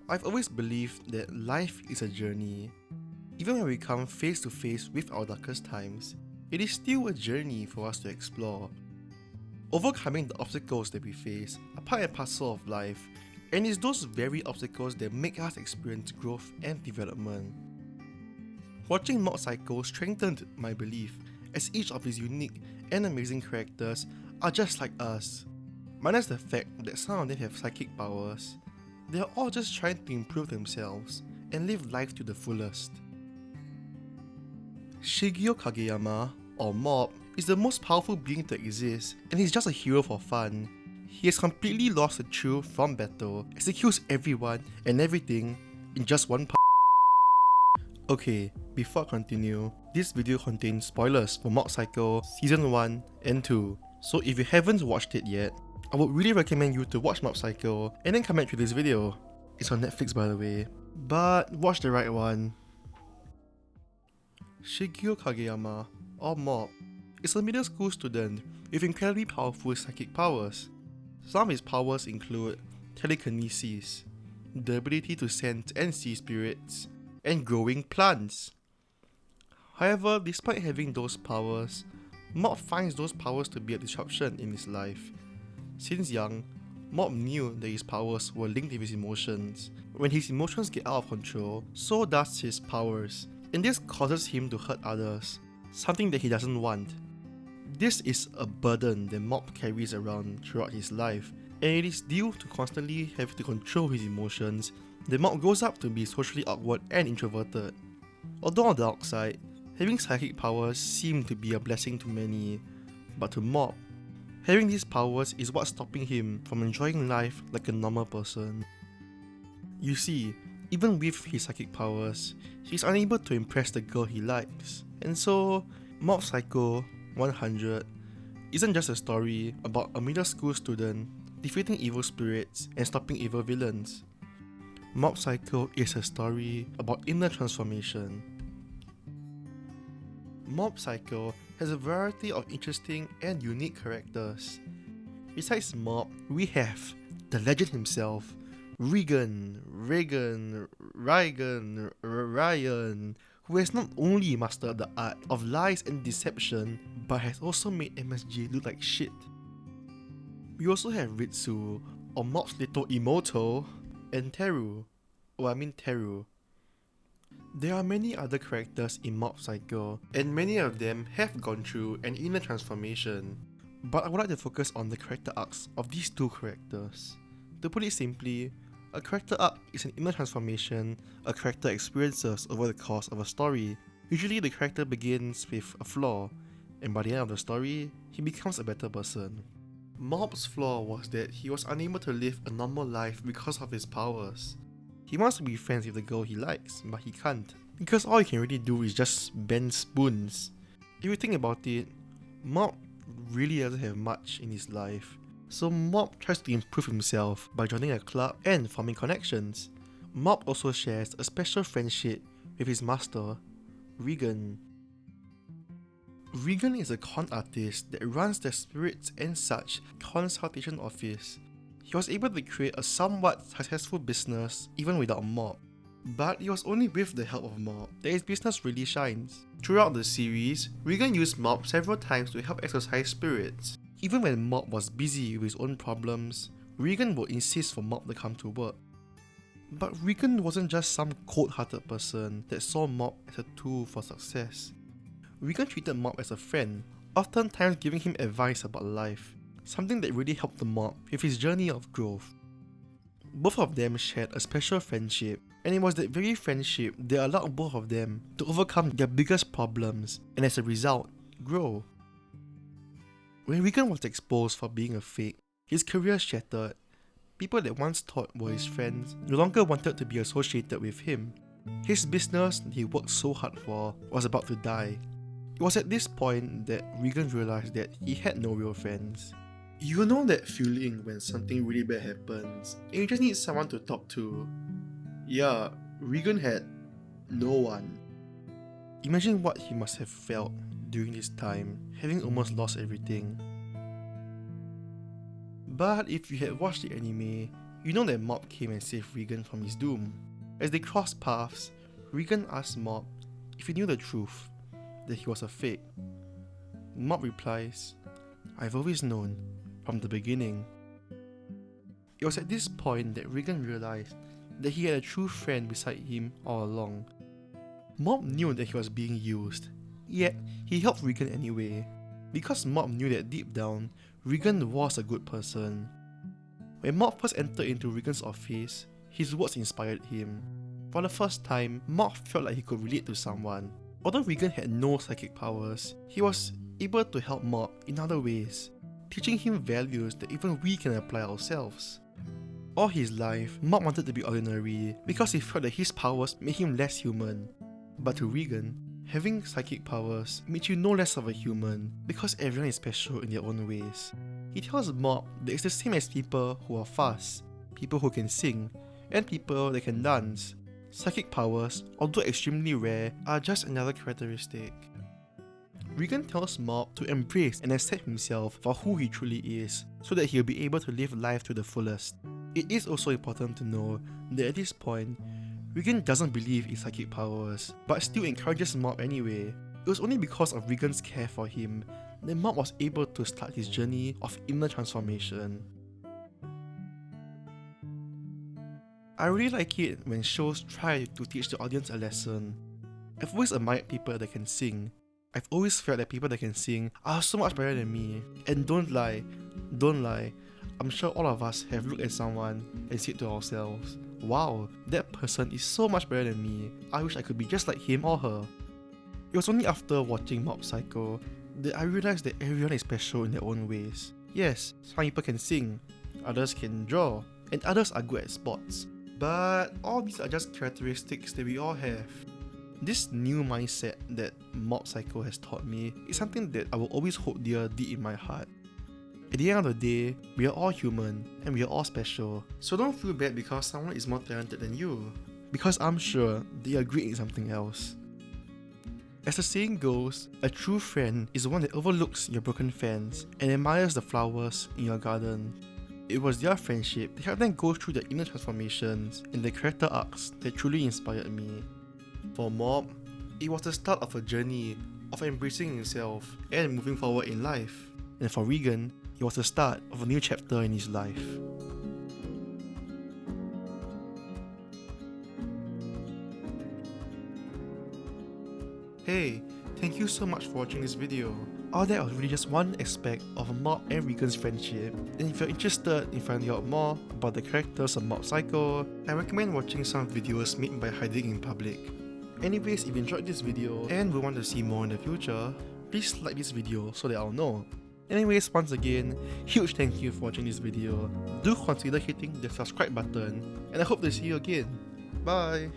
I've always believed that life is a journey. Even when we come face to face with our darkest times, it is still a journey for us to explore. Overcoming the obstacles that we face are part and parcel of life, and it's those very obstacles that make us experience growth and development. Watching Mob Psycho strengthened my belief, as each of his unique and amazing characters are just like us. Minus the fact that some of them have psychic powers, they are all just trying to improve themselves and live life to the fullest. Shigeo Kageyama, or Mob, is the most powerful being to exist, and he's just a hero for fun. He has completely lost the thrill from battle, as he kills everyone and everything in just one part. Okay, before I continue, this video contains spoilers for Mob Psycho Season 1 and 2, so if you haven't watched it yet, I would really recommend you to watch Mob Psycho and then come back to this video. It's on Netflix by the way, but watch the right one. Shigeo Kageyama, or Mob, is a middle school student with incredibly powerful psychic powers. Some of his powers include telekinesis, the ability to sense and see spirits, and growing plants. However, despite having those powers, Mob finds those powers to be a disruption in his life. Since young, Mob knew that his powers were linked with his emotions. When his emotions get out of control, so does his powers, and this causes him to hurt others, something that he doesn't want. This is a burden that Mob carries around throughout his life, and it is due to constantly having to control his emotions that Mob grows up to be socially awkward and introverted. Although on the outside, having psychic powers seemed to be a blessing to many, but to Mob, having these powers is what's stopping him from enjoying life like a normal person. You see, even with his psychic powers, he's unable to impress the girl he likes, and so Mob Psycho 100 isn't just a story about a middle school student defeating evil spirits and stopping evil villains. Mob Psycho is a story about inner transformation. Mob Psycho has a variety of interesting and unique characters. Besides Mob, we have the legend himself, Reigen, who has not only mastered the art of lies and deception, but has also made MSG look like shit. We also have Ritsu, or Mob's little Emoto, and Teru. There are many other characters in Mob Psycho, and many of them have gone through an inner transformation. But I would like to focus on the character arcs of these two characters. To put it simply, a character arc is an inner transformation a character experiences over the course of a story. Usually the character begins with a flaw, and by the end of the story, he becomes a better person. Mob's flaw was that he was unable to live a normal life because of his powers. He wants to be friends with the girl he likes, but he can't, because all he can really do is just bend spoons. If you think about it, Mob really doesn't have much in his life. So Mob tries to improve himself by joining a club and forming connections. Mob also shares a special friendship with his master, Reigen. Reigen is a con artist that runs the spirits and such consultation office. He was able to create a somewhat successful business even without Mob. But it was only with the help of Mob that his business really shines. Throughout the series, Reigen used Mob several times to help exorcise spirits. Even when Mob was busy with his own problems, Reigen would insist for Mob to come to work. But Reigen wasn't just some cold-hearted person that saw Mob as a tool for success. Reigen treated Mob as a friend, oftentimes giving him advice about life, something that really helped the Mob with his journey of growth. Both of them shared a special friendship, and it was that very friendship that allowed both of them to overcome their biggest problems and as a result, grow. When Reigen was exposed for being a fake, his career shattered. People that once thought were his friends no longer wanted to be associated with him. His business that he worked so hard for was about to die. It was at this point that Reigen realized that he had no real friends. You know that feeling when something really bad happens and you just need someone to talk to? Yeah, Reigen had no one. Imagine what he must have felt during this time, having almost lost everything. But if you had watched the anime, You know that Mop came and saved Reigen from his doom. As they crossed paths, Reigen asked Mop if he knew the truth, that he was a fake. Mop replies, "I've always known, from the beginning." It was at this point that Reigen realized that he had a true friend beside him all along. Mop knew that he was being used, yet he helped Reigen anyway, because Mop knew that deep down, Reigen was a good person. When Mop first entered into Reigen's office, his words inspired him. For the first time, Mop felt like he could relate to someone. Although Reigen had no psychic powers, he was able to help Mop in other ways, teaching him values that even we can apply ourselves. All his life, Mop wanted to be ordinary because he felt that his powers made him less human. But to Reigen, having psychic powers made you no less of a human because everyone is special in their own ways. He tells Mop that it's the same as people who are fast, people who can sing, and people that can dance. Psychic powers, although extremely rare, are just another characteristic. Reigen tells Mop to embrace and accept himself for who he truly is, so that he'll be able to live life to the fullest. It is also important to know that at this point, Reigen doesn't believe in psychic powers, but still encourages Mop anyway. It was only because of Reigen's care for him that Mop was able to start his journey of inner transformation. I really like it when shows try to teach the audience a lesson. I've always admired people that can sing. I've always felt that people that can sing are so much better than me. And don't lie, I'm sure all of us have looked at someone and said to ourselves, "Wow, that person is so much better than me. I wish I could be just like him or her." It was only after watching Mob Psycho that I realized that everyone is special in their own ways. Yes, some people can sing, others can draw, and others are good at sports. But all these are just characteristics that we all have. This new mindset that Mob Psycho has taught me is something that I will always hold dear deep in my heart. At the end of the day, we are all human and we are all special. So don't feel bad because someone is more talented than you, because I'm sure they are great in something else. As the saying goes, a true friend is the one that overlooks your broken fence and admires the flowers in your garden. It was their friendship that helped them go through the inner transformations and the character arcs that truly inspired me. For Mob, it was the start of a journey of embracing himself and moving forward in life. And for Reigen, it was the start of a new chapter in his life. Hey, thank you so much for watching this video. All that was really just one aspect of Mob and Reigen's friendship, and if you're interested in finding out more about the characters of Mob Psycho, I recommend watching some videos made by Hiding in Public. Anyways, if you enjoyed this video and will want to see more in the future, please like this video so that I'll know. Anyways, once again, huge thank you for watching this video. Do consider hitting the subscribe button, and I hope to see you again. Bye!